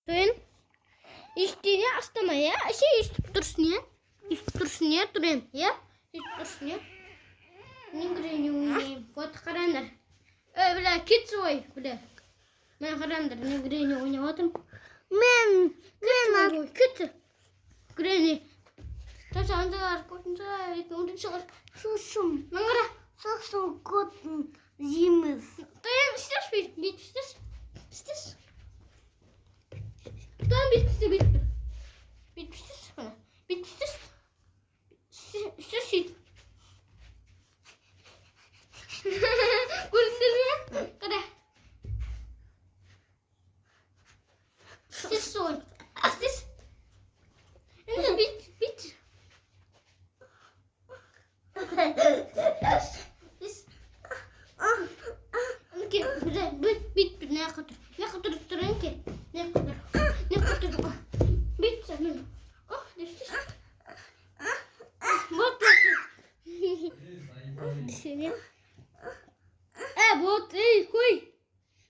Tuin. İşte astama ya. Şey dursun ya. Dursun ya durayım ya. Dursun ya. Ne görüyorsun? Bot karanlar. Öyle kit soy bile. Ben karanlar ne görüyorsun oynamadım. Ben Kit. Görüyorsun. Taşan da kontsa ikon çıkar. susum. Mangara. Susum kotun zimiz. Tuin işte bit işte. İşte. Tuin bitti. Bitti. Bitti. İşte. Gülündürme. Kada. İşte soy. İşte. Ini bit. Bit ne kadar durun ki? Ne kadar? Bit sen. Oh, düştü. Bot. Seni. Bot, koy.